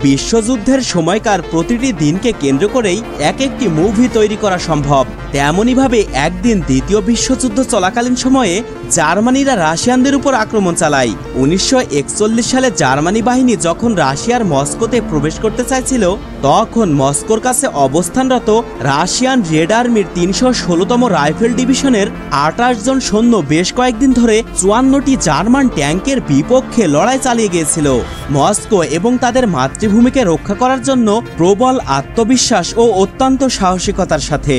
বিশ্বযুদ্ধের সময়কার প্রতিটি দিনকে কেন্দ্র করেই এক একটি মুভি তৈরি করা সম্ভব। তেমনইভাবে একদিন দ্বিতীয় বিশ্বযুদ্ধ চলাকালীন সময়ে জার্মানিরা রাশিয়ানদের উপর আক্রমণ চালায়। 1941 সালে জার্মানি বাহিনী যখন রাশিয়ার মস্কোতে প্রবেশ করতে চাইছিল, তখন মস্কোর কাছে অবস্থানরত রাশিয়ান রেড আর্মির 316তম রাইফেল ডিভিশনের 28 জন সৈন্য বেশ কয়েকদিন ধরে 54টি জার্মান ট্যাঙ্কের বিপক্ষে লড়াই চালিয়ে গিয়েছিল। মস্কো এবং তাদের মাতৃভূমিকে রক্ষা করার জন্য প্রবল আত্মবিশ্বাস ও অত্যন্ত সাহসিকতার সাথে।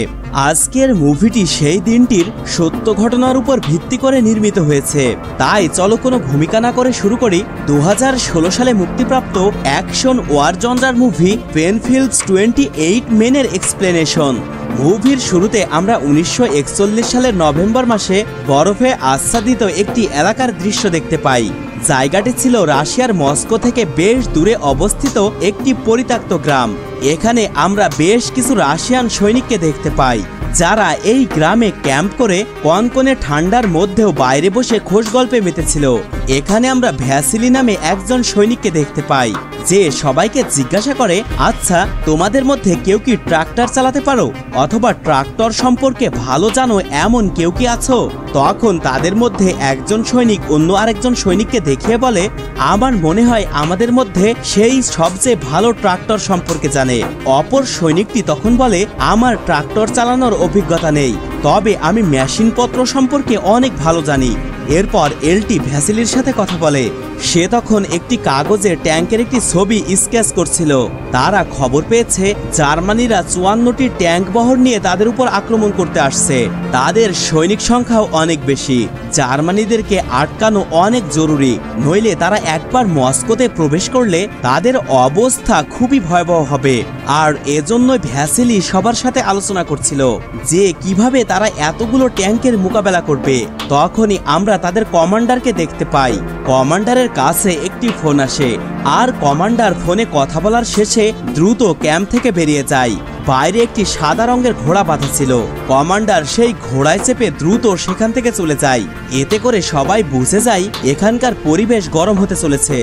আজকের মুভিটি সেই দিনটির সত্য ঘটনার উপর ভিত্তি করে নির্মিত হয়েছে। তাই চলো কোনো ভূমিকা না করে শুরু করি 2016 সালে মুক্তিপ্রাপ্ত অ্যাকশন ওয়ার জনরার মুভি পেনফিল্ডস 28 মেনের এক্সপ্লেনেশন। মুভির শুরুতে আমরা 1941 সালের নভেম্বর মাসে বরফে আচ্ছাদিত একটি এলাকার দৃশ্য দেখতে পাই। জায়গাটি ছিল রাশিয়ার মস্কো থেকে বেশ দূরে অবস্থিত একটি পরিত্যক্ত গ্রাম। এখানে আমরা বেশ কিছু রাশিয়ান সৈনিককে দেখতে পাই, যারা এই গ্রামে ক্যাম্প করে কনকনে ঠান্ডার মধ্যেও বাইরে বসে খোশ গল্পে মেতেছিল। এখানে আমরা ভ্যাসিলি নামে একজন সৈনিককে দেখতে পাই, যে সবাইকে জিজ্ঞাসা করে, আচ্ছা তোমাদের মধ্যে কেউ কি ট্রাক্টর চালাতে পারো অথবা ট্রাক্টর সম্পর্কে ভালো জানো এমন কেউ কি আছো? তখন তাদের মধ্যে একজন সৈনিক অন্য আরেকজন সৈনিককে দেখিয়ে বলে, আমার মনে হয় আমাদের মধ্যে সেই সবচেয়ে ভালো ট্রাক্টর সম্পর্কে জানে। অপর সৈনিকটি তখন বলে, আমার ট্রাক্টর চালানোর অভিজ্ঞতা নেই, তবে আমি মেশিনপত্র সম্পর্কে অনেক ভালো জানি। এরপর এলটি ভ্যাসিলির সাথে কথা বলে। সে তখন একটি কাগজে ট্যাঙ্কের একটি ছবি স্কেচ করছিল। তারা খবর পেয়েছে জার্মানিরা 54টি ট্যাঙ্ক বহর নিয়ে তাদের উপর আক্রমণ করতে আসছে। তাদের সৈনিক সংখ্যাও অনেক বেশি। জার্মানিদেরকে আটকানো অনেক জরুরি, নইলে তারা একবার মস্কোতে প্রবেশ করলে তাদের অবস্থা খুবই ভয়াবহ হবে। আর এজন্যই ভ্যাসিলি সবার সাথে আলোচনা করছিল যে কিভাবে তারা এতগুলো ট্যাঙ্কের মোকাবেলা করবে। তখনই আমরা তাদের কমান্ডারকে দেখতে পাই। কমান্ডারের কাছে একটি ফোন আসে, আর কমান্ডার ফোনে কথা বলার শেষে দ্রুত ক্যাম্প থেকে বেরিয়ে যায়। বাইরে একটি সাদা রঙের ঘোড়া বাঁধা ছিল। কমান্ডার সেই ঘোড়ায় চেপে দ্রুত সেখান থেকে চলে যায়। এতে করে সবাই বুঝে যায় এখানকার পরিবেশ গরম হতে চলেছে।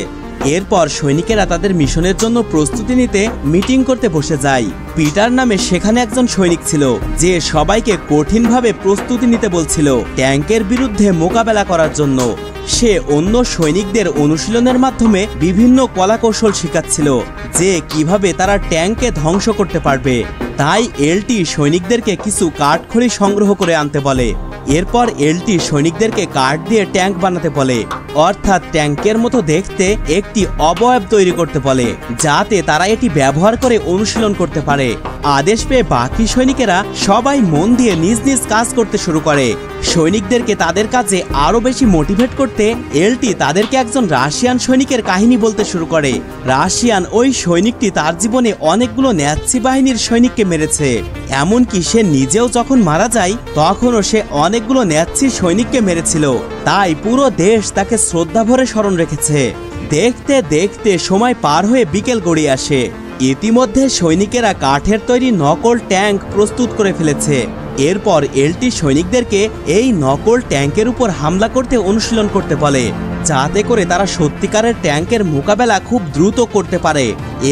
এরপর সৈনিকেরা তাদের মিশনের জন্য প্রস্তুতি নিতে মিটিং করতে বসে যায়। পিটার নামে সেখানে একজন সৈনিক ছিল, যে সবাইকে কঠিনভাবে প্রস্তুতি নিতে বলছিল ট্যাঙ্কের বিরুদ্ধে মোকাবেলা করার জন্য। সে অন্য সৈনিকদের অনুশীলনের মাধ্যমে বিভিন্ন কলাকৌশল শেখাচ্ছিল, যে কিভাবে তারা ট্যাঙ্ককে ধ্বংস করতে পারবে। তাই এলটি সৈনিকদেরকে কিছু কাঠখড়ি সংগ্রহ করে আনতে বলে। এরপর এলটি সৈনিকদেরকে কাঠ দিয়ে ট্যাঙ্ক বানাতে বলে, অর্থাৎ ট্যাঙ্কের মতো দেখতে একটি অবয়ব তৈরি করতে বলে, যাতে তারা এটি ব্যবহার করে অনুশীলন করতে পারে। আদেশ পেয়ে বাকি সৈনিকেরা সবাই মন দিয়ে নিজ নিজ কাজ করতে শুরু করে। সৈনিকদেরকে তাদের কাজে আরো বেশি মোটিভেট করতে এলটি তাদেরকে একজন রাশিয়ান সৈনিকের কাহিনী বলতে শুরু করে। রাশিয়ান ওই সৈনিকটি তার জীবনে অনেকগুলো ন্যাৎসি বাহিনীর সৈনিককে মেরেছে। এমনকি সে নিজেও যখন মারা যায় তখনও সে অনেকগুলো ন্যাৎসি সৈনিককে মেরেছিল। তাই পুরো দেশ তাকে শ্রদ্ধা ভরে স্মরণ রেখেছে। দেখতে দেখতে সময় পার হয়ে বিকেল গড়িয়ে আসে। ইতিমধ্যে সৈনিকেরা কাঠের তৈরি নকল ট্যাঙ্ক প্রস্তুত করে ফেলেছে। এরপর এলটি সৈনিকদেরকে এই নকল ট্যাঙ্কের উপর হামলা করতে অনুশীলন করতে বলে, যাতে করে তারা সত্যিকারের ট্যাঙ্কের মোকাবেলা খুব দ্রুত করতে পারে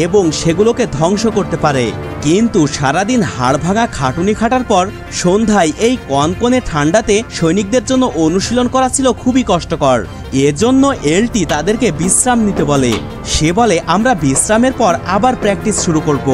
এবং সেগুলোকে ধ্বংস করতে পারে। কিন্তু সারাদিন হাড়ভাঙা খাটুনি খাটার পর সন্ধ্যায় এই কনকনে ঠান্ডাতে সৈনিকদের জন্য অনুশীলন করা ছিল খুবই কষ্টকর। এজন্য এলটি তাদেরকে বিশ্রাম নিতে বলে। সে বলে, আমরা বিশ্রামের পর আবার প্র্যাকটিস শুরু করব।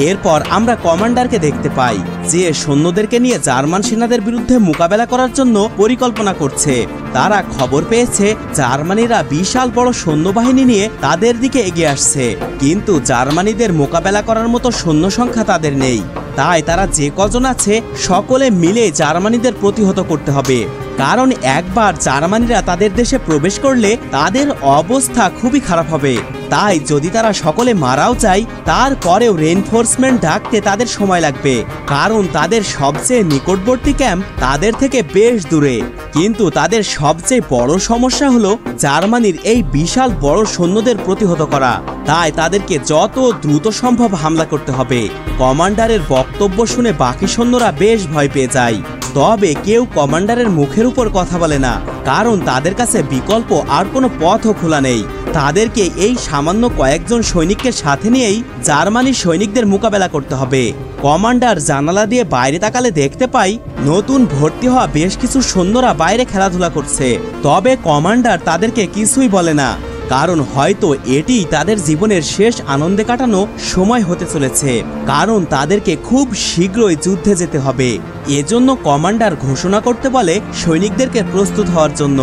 এরপর আমরা কমান্ডারকে দেখতে পাই, যে সৈন্যদেরকে নিয়ে জার্মান সেনাদের বিরুদ্ধে মোকাবেলা করার জন্য পরিকল্পনা করছে। তারা খবর পেয়েছে জার্মানিরা বিশাল বড় সৈন্যবাহিনী নিয়ে তাদের দিকে এগিয়ে আসছে, কিন্তু জার্মানিদের মোকাবেলা করার মতো সৈন্য সংখ্যা তাদের নেই। তাই তারা যে কজন আছে সকলে মিলে জার্মানিদের প্রতিহত করতে হবে। কারণ একবার জার্মানিরা তাদের দেশে প্রবেশ করলে তাদের অবস্থা খুবই খারাপ হবে। তাই যদি তারা সকলে মারাও যায়, তারপরেও রেইনফোর্সমেন্ট ডাকতে তাদের সময় লাগবে, কারণ তাদের সবচেয়ে নিকটবর্তী ক্যাম্প তাদের থেকে বেশ দূরে। কিন্তু তাদের সবচেয়ে বড় সমস্যা হলো জার্মানির এই বিশাল বড় সৈন্যদের প্রতিহত করা। তাই তাদেরকে যত দ্রুত সম্ভব হামলা করতে হবে। কমান্ডারের বক্তব্য শুনে বাকি সৈন্যরা বেশ ভয় পেয়ে যায়। তবে কেউ কমান্ডারের মুখের উপর কথা বলে না, কারণ তাদের কাছে বিকল্প আর কোনো পথও খোলা নেই। তাদেরকে এই সামান্য কয়েকজন সৈনিককে সাথে নিয়েই জার্মানির সৈনিকদের মোকাবেলা করতে হবে। কমান্ডার জানালা দিয়ে বাইরে তাকালে দেখতে পাই নতুন ভর্তি হওয়া বেশ কিছু সৈন্যরা বাইরে খেলাধুলা করছে। তবে কমান্ডার তাদেরকে কিছুই বলে না, কারণ হয়তো এটি তাদের জীবনের শেষ আনন্দে কাটানো সময় হতে চলেছে, কারণ তাদেরকে খুব শীঘ্রই যুদ্ধে যেতে হবে। এজন্য কমান্ডার ঘোষণা করতে বলে সৈনিকদেরকে প্রস্তুত হওয়ার জন্য।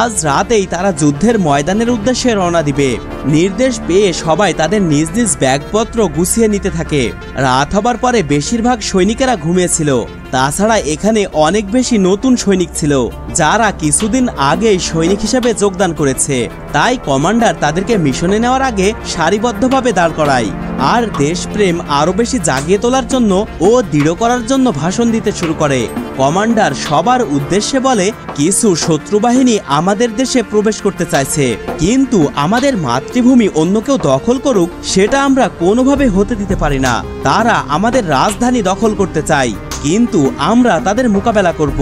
আজ রাতেই তারা যুদ্ধের ময়দানের উদ্দেশ্যে রওনা দিবে। নির্দেশ পেয়ে সবাই তাদের নিজ নিজ ব্যাগপত্র গুছিয়ে নিতে থাকে। রাত হবার পরে বেশিরভাগ সৈনিকেরা ঘুমিয়েছিল। তাছাড়া এখানে অনেক বেশি নতুন সৈনিক ছিল, যারা কিছুদিন আগেই সৈনিক হিসেবে যোগদান করেছে। তাই কমান্ডার তাদেরকে মিশনে নেওয়ার আগে সারিবদ্ধভাবে দাঁড় করায় আর দেশপ্রেম আরো বেশি জাগিয়ে তোলার জন্য ও দৃঢ় করার জন্য ভাষণ দিতে শুরু করে। কমান্ডার সবার উদ্দেশ্যে বলে, কিছু শত্রু বাহিনী আমাদের দেশে প্রবেশ করতে চাইছে, কিন্তু আমাদের মাতৃভূমি অন্য কেউ দখল করুক সেটা আমরা কোনোভাবে হতে দিতে পারি না। তারা আমাদের রাজধানী দখল করতে চায়, কিন্তু আমরা তাদের মোকাবেলা করব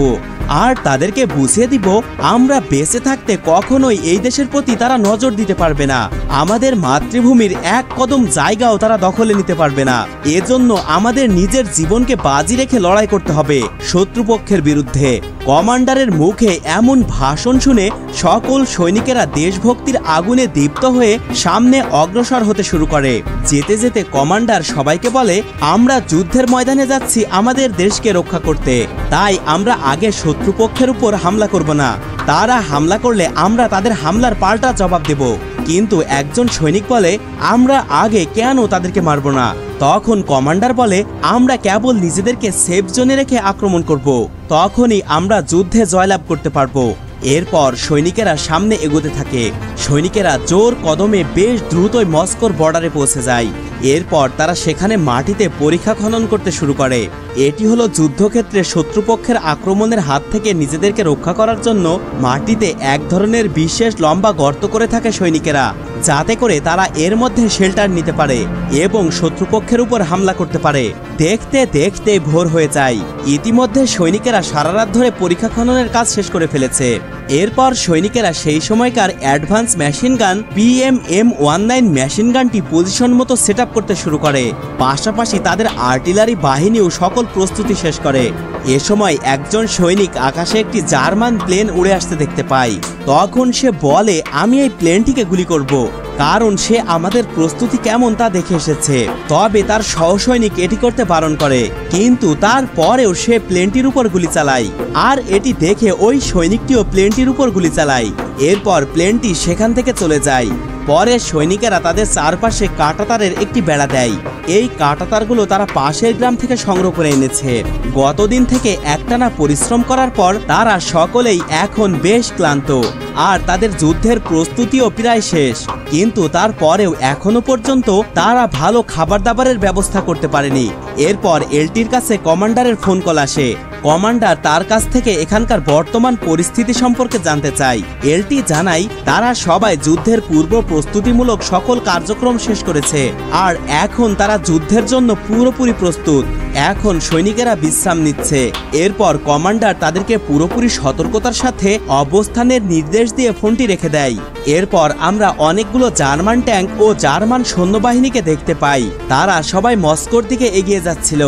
আর তাদেরকে বুঝিয়ে দিব আমরা বেঁচে থাকতে কখনোই এই দেশের প্রতি তারা নজর দিতে পারবে না। আমাদের মাতৃভূমির এক কদম জায়গাও তারা দখলে নিতে পারবে না। এজন্য আমাদের নিজের জীবনকে বাজি রেখে লড়াই করতে হবে শত্রুপক্ষের বিরুদ্ধে। কমান্ডারের মুখে এমন ভাষণ শুনে সকল সৈনিকেরা দেশভক্তির আগুনে দীপ্ত হয়ে সামনে অগ্রসর হতে শুরু করে। যেতে যেতে কমান্ডার সবাইকে বলে, আমরা যুদ্ধের ময়দানে যাচ্ছি আমাদের দেশকে রক্ষা করতে, তাই আমরা আগে শত্রুপক্ষের উপর হামলা করব না। তারা হামলা করলে আমরা তাদের হামলার পাল্টা জবাব দেব। কিন্তু একজন সৈনিক বলে, আমরা আগে কেন তাদেরকে মারব না? তখন কমান্ডার বলে, আমরা কেবল নিজেদেরকে সেফ জোনে রেখে আক্রমণ করব, তখনই আমরা যুদ্ধে জয়লাভ করতে পারবো। এরপর সৈনিকেরা সামনে এগোতে থাকে। সৈনিকেরা জোর কদমে বেশ দ্রুতই মস্কোর বর্ডারে পৌঁছে যায়। এরপর তারা সেখানে মাটিতে পরীক্ষা খনন করতে শুরু করে। এটি হলো যুদ্ধক্ষেত্রে শত্রুপক্ষের আক্রমণের হাত থেকে নিজেদেরকে রক্ষা করার জন্য মাটিতে এক ধরনের বিশেষ লম্বা গর্ত করে থাকে সৈনিকেরা, যাতে করে তারা এর মধ্যে শেল্টার নিতে পারে এবং শত্রুপক্ষের উপর হামলা করতে পারে। দেখতে দেখতে ভোর হয়ে যায়। ইতিমধ্যে সৈনিকেরা সারা রাত ধরে পরীক্ষা খননের কাজ শেষ করে ফেলেছে। এরপর সৈনিকেরা সেই সময়কার advance machine gun PMM-19 machine গানটি পজিশন মতো সেট আপ করতে শুরু করে। পাশাপাশি তাদের আর্টিলারি বাহিনীও সকল প্রস্তুতি শেষ করে। এ সময় একজন সৈনিক আকাশে একটি জার্মান প্লেন উড়ে আসতে দেখতে পায়। তখন সে বলে, আমি এই প্লেনটিকে গুলি করব, কারণ সে আমাদের প্রস্তুতি কেমন তা দেখে এসেছে। তবে তার সহসৈনিক এটি করতে বারণ করে, কিন্তু তারপরেও সে প্লেনটির উপর গুলি চালায় আর এটি দেখে ওই সৈনিকটিও প্লেনটির উপর গুলি চালায়। এরপর প্লেনটি সেখান থেকে চলে যায়। পরে সৈনিকেরা তাদের চারপাশে কাঁটাতারের একটি বেড়া দেয়। এই কাঁটাতারগুলো তারা পাশের গ্রাম থেকে সংগ্রহ করে এনেছে। গতদিন থেকে একটানা পরিশ্রম করার পর তারা সকলেই এখন বেশ ক্লান্ত আর তাদের যুদ্ধের প্রস্তুতিও প্রায় শেষ, কিন্তু তারপরেও এখনো পর্যন্ত তারা ভালো খাবার দাবারের ব্যবস্থা করতে পারেনি। এরপর এলটির কাছে কমান্ডারের ফোন কল আসে। কমান্ডার তার কাছ থেকে এখানকার বর্তমান পরিস্থিতি সম্পর্কে জানতে চায়। এলটি জানায় তারা সবাই যুদ্ধের পূর্ব প্রস্তুতিমূলক সকল কার্যক্রম শেষ করেছে আর এখন তারা যুদ্ধের জন্য পুরোপুরি প্রস্তুত। এখন সৈনিকেরা বিশ্রাম নিচ্ছে। এরপর কমান্ডার তাদেরকে পুরোপুরি সতর্কতার সাথে অবস্থানের নির্দেশ দিয়ে ফোনটি রেখে দেয়। এরপর আমরা অনেকগুলো জার্মান ট্যাঙ্ক ও জার্মান সৈন্যবাহিনীকে দেখতে পাই। তারা সবাই মস্কোর দিকে এগিয়ে যাচ্ছিল।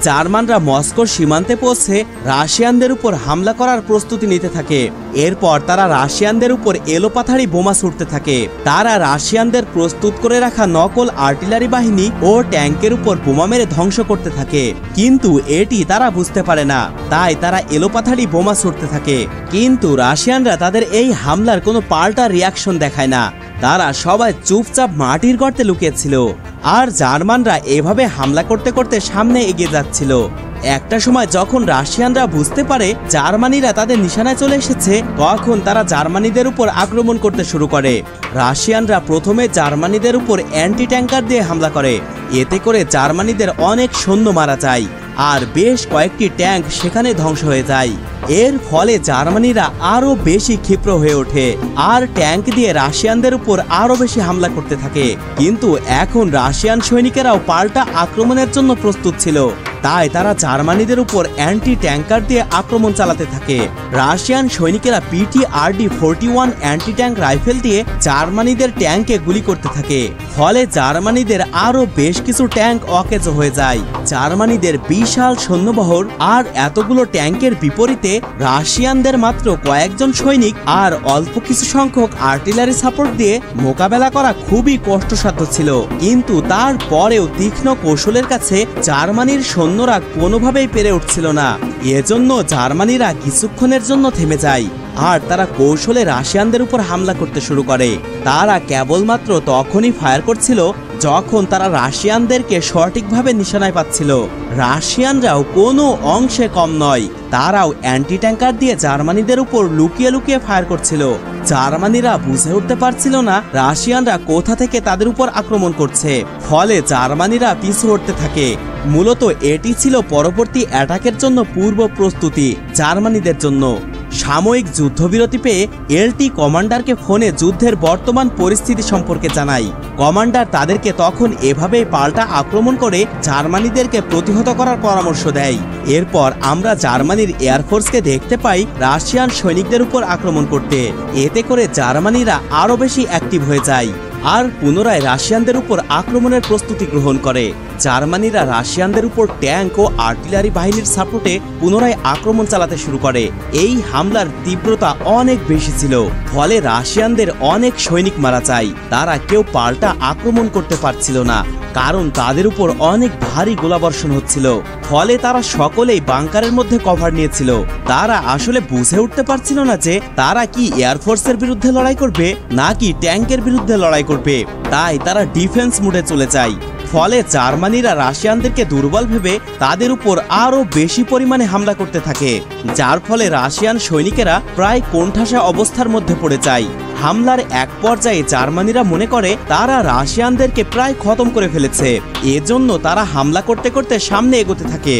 জার্মানরা মস্কোর সীমান্তে পৌঁছে রাশিয়ানদের উপর হামলা করার প্রস্তুতি নিতে থাকে। এরপর তারা রাশিয়ানদের উপর এলোপাথারি বোমা ছুটতে থাকে। তারা রাশিয়ানদের প্রস্তুত করে রাখা নকল আর্টিলারি বাহিনী ও ট্যাঙ্কের উপর বোমা মেরে ধ্বংস করতে থাকে, কিন্তু এটি তারা বুঝতে পারে না। তাই তারা এলোপাথারি বোমা ছুটতে থাকে, কিন্তু রাশিয়ানরা তাদের এই হামলার কোনো পাল্টা রিয়াকশন দেখায় না। তারা সবাই চুপচাপ মাটির গর্তে লুকিয়েছিল আর জার্মানরা এভাবে হামলা করতে করতে সামনে এগিয়ে যাচ্ছিল। একটা সময় যখন রাশিয়ানরা বুঝতে পারে জার্মানিরা তাদের নিশানায় চলে এসেছে, তখন তারা জার্মানিদের উপর আক্রমণ করতে শুরু করে। রাশিয়ানরা প্রথমে জার্মানিদের উপর অ্যান্টি ট্যাঙ্কার দিয়ে হামলা করে। এতে করে জার্মানিদের অনেক সৈন্য মারা যায় আর বেশ কয়েকটি ট্যাঙ্ক সেখানে ধ্বংস হয়ে যায়। এর ফলে জার্মানিরা আরো বেশি ক্ষিপ্র হয়ে ওঠে আর ট্যাঙ্ক দিয়ে রাশিয়ানদের উপর আরো বেশি হামলা করতে থাকে। কিন্তু এখন রাশিয়ান সৈনিকেরাও পাল্টা আক্রমণের জন্য প্রস্তুত ছিল। তাই তারা জার্মানিদের উপর অ্যান্টি ট্যাঙ্কার দিয়ে আক্রমণ চালাতে থাকে। রাশিয়ান সৈনিকেরা PTRD-41 অ্যান্টি ট্যাঙ্ক রাইফেল দিয়ে জার্মানিদের ট্যাঙ্কে গুলি করতে থাকে। ফলে জার্মানিদের আরো বেশ কিছু ট্যাঙ্ক অকেজ হয়ে যায়। জার্মানিদের বিশাল সৈন্যবহর আর এতগুলো ট্যাঙ্কের বিপরীতে রাশিয়ানদের মাত্র কয়েকজন সৈনিক আর অল্প কিছু সংখ্যক আর্টিলারি সাপোর্ট দিয়ে মোকাবেলা করা খুবই কষ্টসাধ্য ছিল। কিন্তু তারপরেও তীক্ষ্ণ কৌশলের কাছে জার্মানির সৈন্যরা কোনোভাবেই পেরে উঠছিল না। এজন্য জার্মানিরা কিছুক্ষণের জন্য থেমে যায় আর তারা কৌশলে রাশিয়ানদের উপর হামলা করতে শুরু করে। তারা কেবলমাত্র তখনই ফায়ার করছিল যখন তারা রাশিয়ানদেরকে সঠিকভাবে নিশানায় পাচ্ছিল। রাশিয়ানরাও কোনো অংশে কম নয়, তারাও অ্যান্টি ট্যাঙ্কার দিয়ে জার্মানিদের উপর লুকিয়ে লুকিয়ে ফায়ার করছিল। জার্মানিরা বুঝে উঠতে পারছিল না রাশিয়ানরা কোথা থেকে তাদের উপর আক্রমণ করছে। ফলে জার্মানিরা পিছু হটতে থাকে। মূলত এটি ছিল পরবর্তী অ্যাটাকের জন্য পূর্ব প্রস্তুতি জার্মানিদের জন্য। সাময়িক যুদ্ধবিরতি পেয়ে LT কমান্ডারকে ফোনে যুদ্ধের বর্তমান পরিস্থিতি সম্পর্কে জানায়। কমান্ডার তাদেরকে তখন এভাবেই পাল্টা আক্রমণ করে জার্মানিদেরকে প্রতিহত করার পরামর্শ দেয়। এরপর আমরা জার্মানির এয়ারফোর্সকে দেখতে পাই রাশিয়ান সৈনিকদের উপর আক্রমণ করতে। এতে করে জার্মানিরা আরও বেশি অ্যাক্টিভ হয়ে যায় আর পুনরায় রাশিয়ানদের উপর আক্রমণের প্রস্তুতি গ্রহণ করে। জার্মানিরা রাশিয়ানদের উপর ট্যাঙ্ক ও আর্টিলারি বাহিনীর সাপোর্টে পুনরায় আক্রমণ চালাতে শুরু করে। এই হামলার তীব্রতা অনেক বেশি ছিল, ফলে রাশিয়ানদের অনেক সৈনিক মারা যায়। তারা কেউ পাল্টা আক্রমণ করতে পারছিল না, কারণ তাদের উপর অনেক ভারী গোলাবর্ষণ হচ্ছিল। ফলে তারা সকলেই বাংকারের মধ্যে কভার নিয়েছিল। তারা আসলে বুঝে উঠতে পারছিল না যে তারা কি এয়ারফোর্সের বিরুদ্ধে লড়াই করবে নাকি ট্যাঙ্কের বিরুদ্ধে লড়াই করবে। তাই তারা ডিফেন্স মোডে চলে যায়। ফলে জার্মানিরা রাশিয়ানদেরকে দুর্বল ভেবে তাদের উপর আরো বেশি পরিমাণে হামলা করতে থাকে, যার ফলে রাশিয়ান সৈনিকেরা প্রায় কোণঠাসা অবস্থার মধ্যে পড়ে যায়। হামলার এক পর্যায়ে জার্মানিরা মনে করে তারা রাশিয়ানদেরকে প্রায় খতম করে ফেলেছে। এজন্য তারা হামলা করতে করতে সামনে এগোতে থাকে।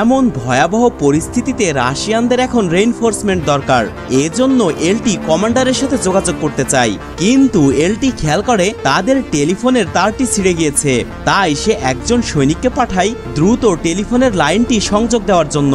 এমন ভয়াবহ পরিস্থিতিতে রাশিয়ানদের এখন রেইনফোর্সমেন্ট দরকার। এজন্য LT কমান্ডারের সাথে যোগাযোগ করতে চাই, কিন্তু LT খেয়াল করে তাদের টেলিফোনের তারটি ছিঁড়ে গিয়েছে। তাই সে একজন সৈনিককে পাঠায় দ্রুত টেলিফোনের লাইনটি সংযোগ দেওয়ার জন্য।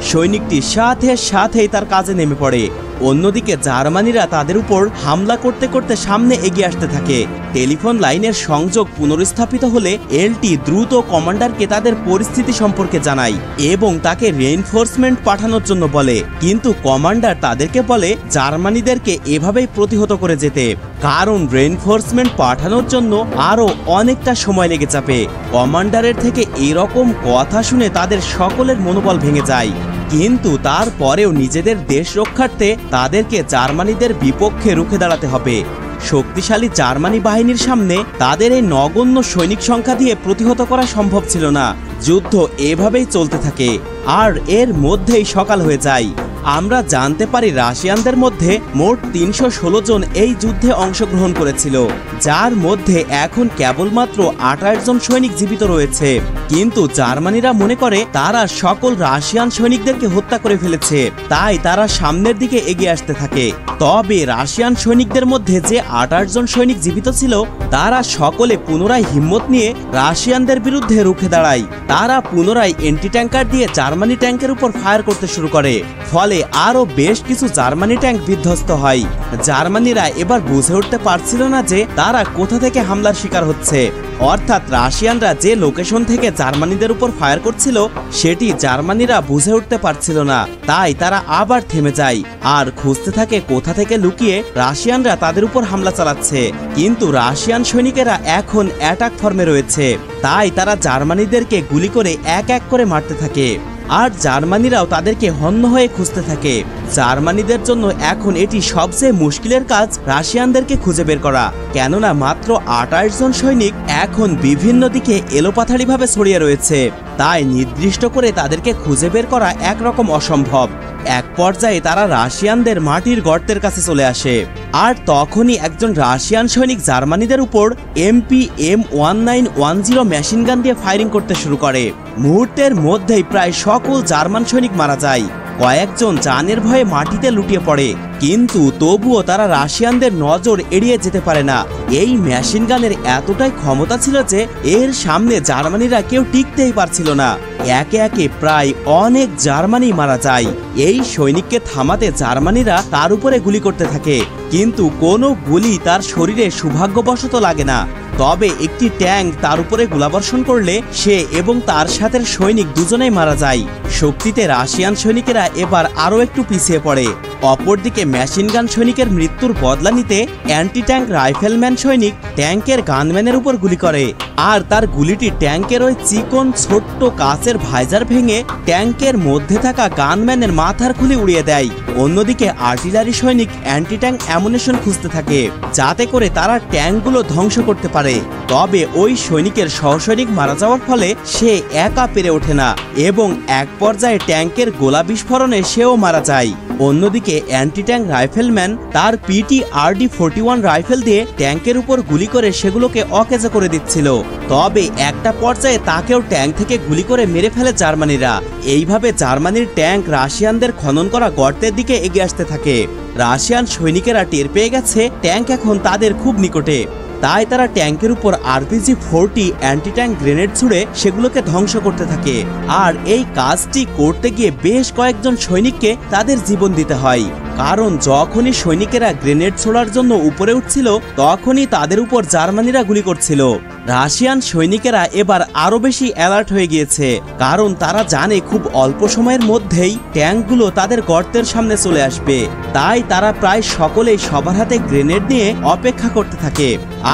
সৈনিকটি সাথে সাথেই তার কাজে নেমে পড়ে। অন্যদিকে জার্মানিরা তাদের উপর হামলা করতে করতে সামনে এগিয়ে আসতে থাকে। টেলিফোন লাইনের সংযোগ পুনরস্থাপিত হলে LT দ্রুত কমান্ডারকে তাদের পরিস্থিতি সম্পর্কে জানায় এবং তাকে রেইনফোর্সমেন্ট পাঠানোর জন্য বলে। কিন্তু কমান্ডার তাদেরকে বলে জার্মানিদেরকে এভাবেই প্রতিহত করে যেতে, কারণ রেইনফোর্সমেন্ট পাঠানোর জন্য আরো অনেকটা সময় লেগে যাবে। কমান্ডারের থেকে এরকম কথা শুনে তাদের সকলের মনোবল ভেঙে যায়। কিন্তু তারপরেও নিজেদের দেশ রক্ষার্থে তাদেরকে জার্মানিদের বিপক্ষে রুখে দাঁড়াতে হবে। শক্তিশালী জার্মানি বাহিনীর সামনে তাদের এই নগণ্য সৈনিক সংখ্যা দিয়ে প্রতিহত করা সম্ভব ছিল না। যুদ্ধ এভাবেই চলতে থাকে আর এর মধ্যেই সকাল হয়ে যায়। আমরা জানতে পারি রাশিয়ানদের মধ্যে মোট 316 জন এই যুদ্ধে অংশগ্রহণ করেছিল, যার মধ্যে এখন কেবলমাত্র 28 জন সৈনিক জীবিত রয়েছে। কিন্তু জার্মানিরা মনে করে তারা সকল রাশিয়ান সৈনিকদেরকে হত্যা করে ফেলেছে, তাই তারা সামনের দিকে এগিয়ে আসতে থাকে। তবে রাশিয়ান সৈনিকদের মধ্যে যে 28 জন সৈনিক জীবিত ছিল তারা সকলে পুনরায় হিম্মত নিয়ে রাশিয়ানদের বিরুদ্ধে রুখে দাঁড়ায়। তারা পুনরায় এন্টি ট্যাঙ্কার দিয়ে জার্মানি ট্যাঙ্কের উপর ফায়ার করতে শুরু করে। ফলে আরো বেশ কিছু জার্মানি ট্যাঙ্ক বিধ্বস্ত হয়। জার্মানিরা এবার বুঝে উঠতে পারছিল না যে তারা কোথা থেকে হামলার শিকার হচ্ছে। অর্থাৎ রাশিয়ানরা যে লোকেশন থেকে জার্মানিদের উপর ফায়ার করছিল সেটি জার্মানিরা বুঝে উঠতে পারছিল না। তাই তারা আবার থেমে যায় আর খুঁজতে থাকে কোথা থেকে লুকিয়ে রাশিয়ানরা তাদের উপর হামলা চালাচ্ছে। কিন্তু রাশিয়ান সৈনিকেরা এখন অ্যাটাক ফর্মে রয়েছে, তাই তারা জার্মানিদেরকে গুলি করে এক এক করে মারতে থাকে আর জার্মানিরাও তাদেরকে হন্য হয়ে খুঁজতে থাকে। জার্মানিদের জন্য এখন এটি সবচেয়ে মুশকিলের কাজ রাশিয়ানদেরকে খুঁজে বের করা, কেননা মাত্র 28 জন সৈনিক এখন বিভিন্ন দিকে এলোপাথাড়িভাবে ছড়িয়ে রয়েছে। তাই নির্দিষ্ট করে তাদেরকে খুঁজে বের করা একরকম অসম্ভব। এক পর্যায়ে তারা রাশিয়ানদের মাটির গর্তের কাছে চলে আসে আর তখনই একজন রাশিয়ান সৈনিক জার্মানিদের উপর MP-M1910 মেশিন গান দিয়ে ফায়ারিং করতে শুরু করে। মুহূর্তের মধ্যেই প্রায় সকল জার্মান সৈনিক মারা যায়। কয়েকজন জানের ভয়ে মাটিতে লুটিয়ে পড়ে, কিন্তু তবুও তারা রাশিয়ানদের নজর এড়িয়ে যেতে পারে না। এই মেশিন গানের এতটাই ক্ষমতা ছিল যে এর সামনে জার্মানিরা কেউ টিকতেই পারছিল না। একে একে প্রায় অনেক জার্মানি মারা যায়। এই সৈনিককে থামাতে জার্মানিরা তার উপরে গুলি করতে থাকে, কিন্তু কোনো গুলি তার শরীরে সৌভাগ্যবশত লাগে না। তবে একটি ট্যাঙ্ক তার উপরে গোলাবর্ষণ করলে সে এবং তার সাথে সৈনিক দুজনেই মারা যায়। শক্তিতে রাশিয়ান সৈনিকেরা এবার আরও একটু পিছিয়ে পড়ে। অপরদিকে মেশিনগান সৈনিকের মৃত্যুর বদলা নিতে অ্যান্টি ট্যাঙ্ক রাইফেলম্যান সৈনিক ট্যাঙ্কের গানম্যানের উপর গুলি করে, আর তার গুলিটি ট্যাঙ্কের ওই চিকন ছোট্ট কাচের ভাইজার ভেঙে ট্যাঙ্কের মধ্যে থাকা গানম্যানের মাথার খুলি উড়িয়ে দেয়। অন্যদিকে আর্টিলারি সৈনিক অ্যান্টি ট্যাঙ্ক অ্যামুনিশন খুঁজতে থাকে, যাতে করে তারা ট্যাঙ্কগুলো ধ্বংস করতে পারে। তবে ওই সৈনিকের সহসৈনিক মারা যাওয়ার ফলে সে একা পেরে ওঠে না এবং এক পর্যায়ে ট্যাঙ্কের গোলা বিস্ফোরণে সেও মারা যায়। অন্যদিকে অ্যান্টি ট্যাঙ্ক রাইফেলম্যান তার PTRD-41 রাইফেল দিয়ে ট্যাঙ্কের উপর গুলি করে সেগুলোকে অকেজো করে দিচ্ছিল। তবে একটা পর্যায়ে তাকেও ট্যাঙ্ক থেকে গুলি করে মেরে ফেলে জার্মানিরা। এইভাবে জার্মানির ট্যাঙ্ক রাশিয়ানদের খনন করা গর্তের দিকে এগিয়ে আসতে থাকে। রাশিয়ান সৈনিকেরা টের পেয়ে গেছে ট্যাঙ্ক এখন তাদের খুব নিকটে, তাই তারা ট্যাঙ্কের উপর RPG-40 অ্যান্টি ট্যাঙ্ক গ্রেনেড ছুড়ে সেগুলোকে ধ্বংস করতে থাকে। আর এই কাজটি করতে গিয়ে বেশ কয়েকজন সৈনিককে তাদের জীবন দিতে হয়, কারণ যখনই সৈনিকেরা গ্রেনেড ছোড়ার জন্য উপরে উঠছিল তখনই তাদের উপর জার্মানিরা গুলি করছিল। রাশিয়ান সৈনিকেরা এবার আরো বেশি অ্যালার্ট হয়ে গিয়েছে, কারণ তারা জানে খুব অল্প সময়ের মধ্যেই ট্যাঙ্কগুলো তাদের গর্তের সামনে চলে আসবে। তাই তারা প্রায় সকলেই সবার হাতে গ্রেনেড নিয়ে অপেক্ষা করতে থাকে।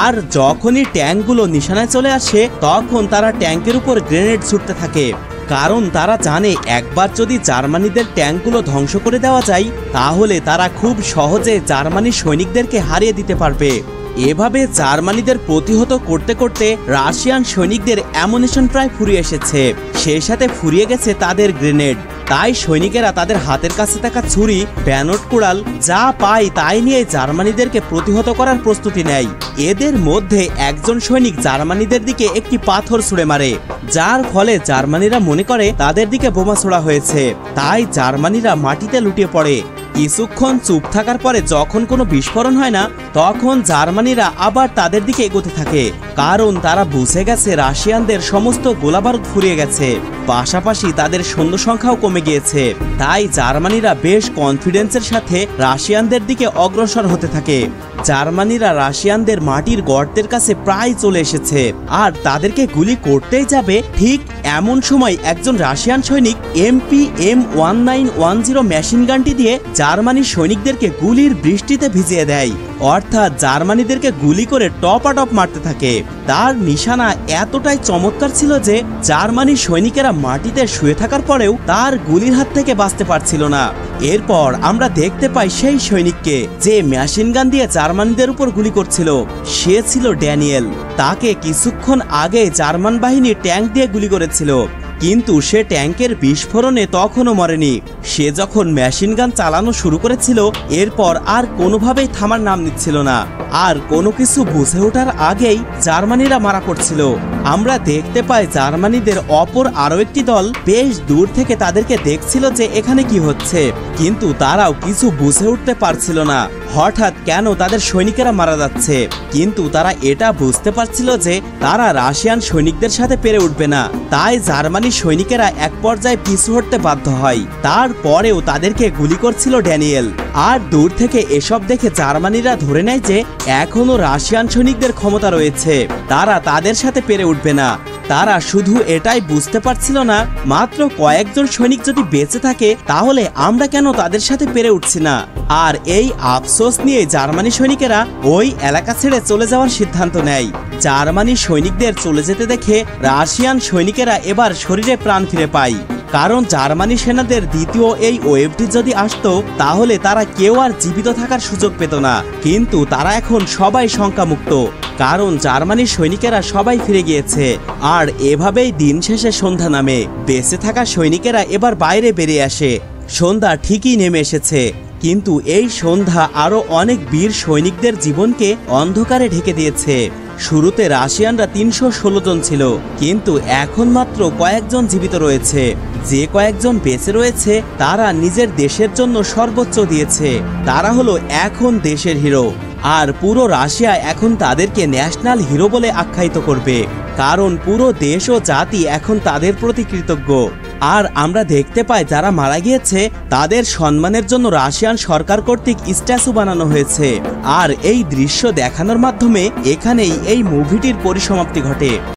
আর যখনই ট্যাঙ্কগুলো নিশানায় চলে আসে তখন তারা ট্যাঙ্কের উপর গ্রেনেড ছুটতে থাকে, কারণ তারা জানে একবার যদি জার্মানিদের ট্যাঙ্কগুলো ধ্বংস করে দেওয়া যায় তাহলে তারা খুব সহজে জার্মানি সৈনিকদেরকে হারিয়ে দিতে পারবে। এভাবে জার্মানিদের প্রতিহত করতে করতে রাশিয়ান সৈনিকদের অ্যামুনিশন প্রায় ফুরিয়ে এসেছে, সেই সাথে ফুরিয়ে গেছে তাদের গ্রেনেড। তাই সৈনিকেরা তাদের হাতের কাছে থাকা ছুরি, ব্যানট কুড়াল যা পায় তাই নিয়ে জার্মানিদেরকে প্রতিহত করার প্রস্তুতি নেয়। এদের মধ্যে একজন সৈনিক জার্মানিদের দিকে একটি পাথর ছুঁড়ে মারে, যার ফলে জার্মানিরা মনে করে তাদের দিকে বোমা ছোড়া হয়েছে। তাই জার্মানিরা মাটিতে লুটিয়ে পড়ে। কিছুক্ষণ চুপ থাকার পরে যখন কোনো বিস্ফোরণ হয় না তখন জার্মানিরা আবার তাদের দিকে এগোতে থাকে, কারণ তারা বুঝে গেছে রাশিয়ানদের সমস্ত গোলাবারুদ ফুরিয়ে গেছে, পাশাপাশি তাদের সৈন্য সংখ্যাও কমে গিয়েছে। তাই জার্মানিরা বেশ কনফিডেন্সের সাথে রাশিয়ানদের দিকে অগ্রসর হতে থাকে। জার্মানিরা রাশিয়ানদের মাটির গর্তের কাছে প্রায় চলে এসেছে আর তাদেরকে গুলি করতেই যাবে, ঠিক এমন সময় একজন রাশিয়ান সৈনিক MP-M1910 মেশিন গানটি দিয়ে জার্মানির সৈনিকদেরকে গুলির বৃষ্টিতে ভিজিয়ে দেয়, অর্থাৎ জার্মানিদেরকে গুলি করে টপাটপ মারতে থাকে। তার নিশানা এতটাই চমৎকার ছিল যে জার্মানির সৈনিকেরা মাটিতে শুয়ে থাকার পরেও তার গুলির হাত থেকে বাঁচতে পারছিল না। এরপর আমরা দেখতে পাই সেই সৈনিককে যে মেশিন গান দিয়ে জার্মানিদের উপর গুলি করছিল, সে ছিল ড্যানিয়েল। তাকে কিছুক্ষণ আগে জার্মান বাহিনী ট্যাঙ্ক দিয়ে গুলি করেছিল, কিন্তু সে ট্যাঙ্কের বিস্ফোরণে তখনও মরেনি। সে যখন মেশিন গান চালানো শুরু করেছিল এরপর আর কোনোভাবেই থামার নাম নিচ্ছিল না, আর কোনো কিছু বুঝে ওঠার আগেই জার্মানিরা মারা পড়ছিল। আমরা দেখতে পাই জার্মানিদের অপর আরো একটি দল বেশ দূর থেকে তাদেরকে দেখছিল যে এখানে কি হচ্ছে, কিন্তু তারাও কিছু বুঝে উঠতে পারছিল না হঠাৎ কেন তাদের সৈনিকেরা মারা যাচ্ছে। কিন্তু তারা এটা বুঝতে পারছিল যে তারা রাশিয়ান সৈনিকদের সাথে পেরে উঠবে না, তাই জার্মানি সৈনিকেরা এক পর্যায়ে পিছু হটতে বাধ্য হয়। তারপরেও তাদেরকে গুলি করছিল ড্যানিয়েল। আর দূর থেকে এসব দেখে জার্মানিরা ধরে নেয় যে এখনো রাশিয়ান সৈনিকদের ক্ষমতা রয়েছে, তারা তাদের সাথে পেরে উঠবে না। তারা শুধু এটাই বুঝতে পারছিল না, মাত্র কয়েকজন সৈনিক যদি বেঁচে থাকে তাহলে আমরা কেন তাদের সাথে পেরে উঠছি না। আর এই আফসোস নিয়ে জার্মানি সৈনিকেরা ওই এলাকা ছেড়ে চলে যাওয়ার সিদ্ধান্ত নেয়। জার্মানি সৈনিকদের চলে যেতে দেখে রাশিয়ান সৈনিকেরা এবার শরীরে প্রাণ ফিরে পায়, কারণ জার্মানি সেনাদের দ্বিতীয় এই ওয়েভটি যদি আসতো তাহলে তারা কেউ আর জীবিত থাকার সুযোগ পেত না। কিন্তু তারা এখন সবাই শঙ্কামুক্ত, কারণ জার্মানির সৈনিকেরা সবাই ফিরে গিয়েছে। আর এভাবেই দিন শেষে সন্ধ্যা নামে। বেঁচে থাকা সৈনিকেরা এবার বাইরে বেরিয়ে আসে। সন্ধ্যা ঠিকই নেমে এসেছে, কিন্তু এই সন্ধ্যা আরো অনেক বীর সৈনিকদের জীবনকে অন্ধকারে ঢেকে দিয়েছে। শুরুতে রাশিয়ানরা 316 জন ছিল, কিন্তু এখন মাত্র কয়েকজন জীবিত রয়েছে। যে কয়েকজন বেঁচে রয়েছে তারা নিজের দেশের জন্য সর্বোচ্চ দিয়েছে। তারা হলো এখন দেশের হিরো, আর পুরো রাশিয়া এখন তাদেরকে ন্যাশনাল হিরো বলে আখ্যায়িত করবে, কারণ পুরো দেশ ও জাতি এখন তাদের প্রতি কৃতজ্ঞ। আর আমরা দেখতে পাই যারা মারা গিয়েছে তাদের সম্মানের জন্য রাশিয়ান সরকার কর্তৃক স্ট্যাচু বানানো হয়েছে। আর এই দৃশ্য দেখানোর মাধ্যমে এখানেই এই মুভিটির পরিসমাপ্তি ঘটে।